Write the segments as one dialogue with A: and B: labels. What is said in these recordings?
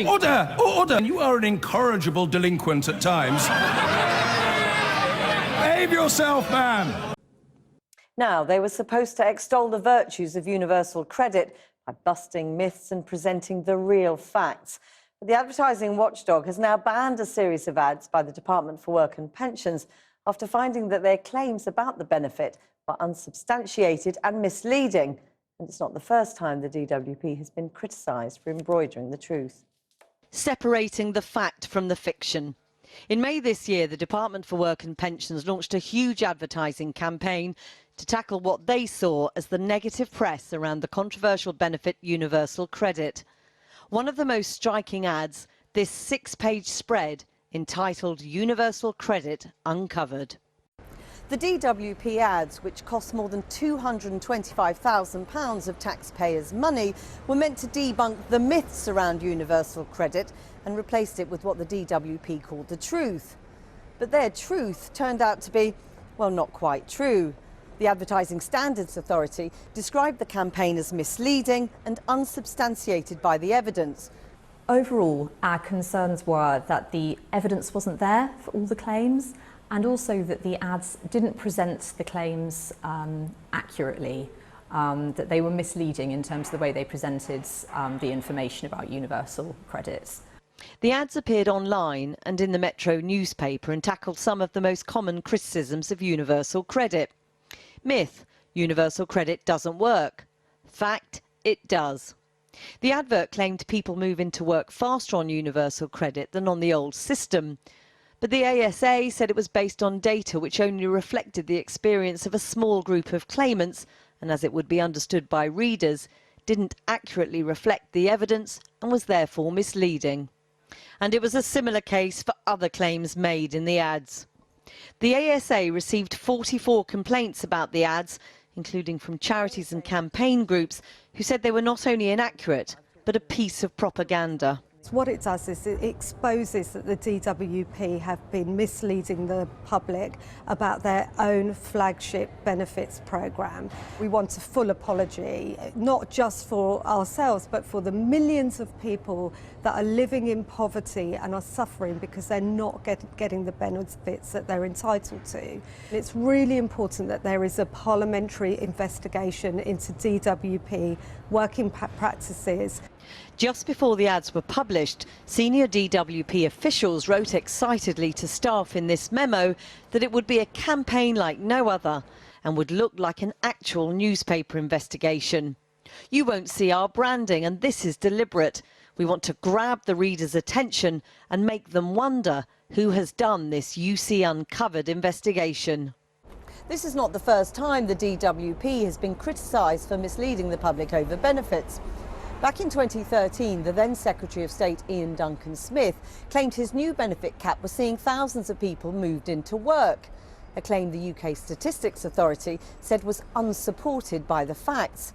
A: Order! Order! You are an incorrigible delinquent at times. Behave yourself, man!
B: Now, they were supposed to extol the virtues of universal credit by busting myths and presenting the real facts. But the advertising watchdog has now banned a series of ads by the Department for Work and Pensions after finding that their claims about the benefit were unsubstantiated and misleading. And it's not the first time the DWP has been criticised for embroidering the truth.
C: Separating the fact from the fiction. In May this year, the Department for Work and Pensions launched a huge advertising campaign to tackle what they saw as the negative press around the controversial benefit universal credit. One of the most striking ads, this 6-page spread entitled Universal Credit Uncovered.
B: The DWP ads, which cost more than £225,000 of taxpayers' money, were meant to debunk the myths around universal credit and replaced it with what the DWP called the truth. But their truth turned out to be, well, not quite true. The Advertising Standards Authority described the campaign as misleading and unsubstantiated by the evidence.
D: Overall, our concerns were that the evidence wasn't there for all the claims, and also that the ads didn't present the claims accurately, that they were misleading in terms of the way they presented the information about universal credits.
C: The ads appeared online and in the Metro newspaper and tackled some of the most common criticisms of universal credit. Myth: universal credit doesn't work. Fact: it does. The advert claimed people move into work faster on universal credit than on the old system. But the ASA said it was based on data which only reflected the experience of a small group of claimants and, as it would be understood by readers, didn't accurately reflect the evidence and was therefore misleading. And it was a similar case for other claims made in the ads. The ASA received 44 complaints about the ads, including from charities and campaign groups who said they were not only inaccurate, but a piece of propaganda.
E: What it does is it exposes that the DWP have been misleading the public about their own flagship benefits programme. We want a full apology, not just for ourselves, but for the millions of people that are living in poverty and are suffering because they're not getting the benefits that they're entitled to. It's really important that there is a parliamentary investigation into DWP working practices.
C: Just before the ads were published, senior DWP officials wrote excitedly to staff in this memo that it would be a campaign like no other and would look like an actual newspaper investigation. You won't see our branding, and this is deliberate. We want to grab the reader's attention and make them wonder who has done this UC Uncovered investigation.
B: This is not the first time the DWP has been criticised for misleading the public over benefits. Back in 2013, the then Secretary of State Ian Duncan Smith claimed his new benefit cap was seeing thousands of people moved into work, a claim the UK Statistics Authority said was unsupported by the facts.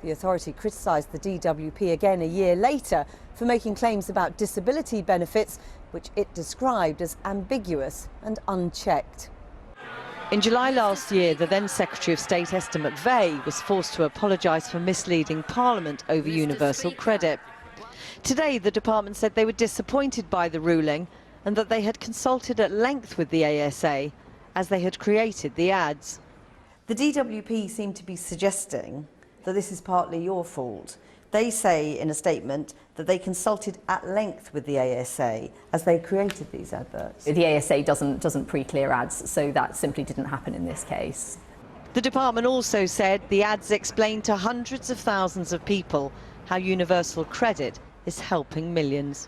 B: The authority criticised the DWP again a year later for making claims about disability benefits, which it described as ambiguous and unchecked.
C: In July last year, the then Secretary of State Esther McVey was forced to apologise for misleading Parliament over universal credit. Today, the department said they were disappointed by the ruling and that they had consulted at length with the ASA as they had created the ads.
B: The DWP seem to be suggesting that this is partly your fault. They say in a statement that they consulted at length with the ASA as they created these adverts.
D: The ASA doesn't pre-clear ads, so that simply didn't happen in this case.
C: The department also said the ads explained to hundreds of thousands of people how universal credit is helping millions.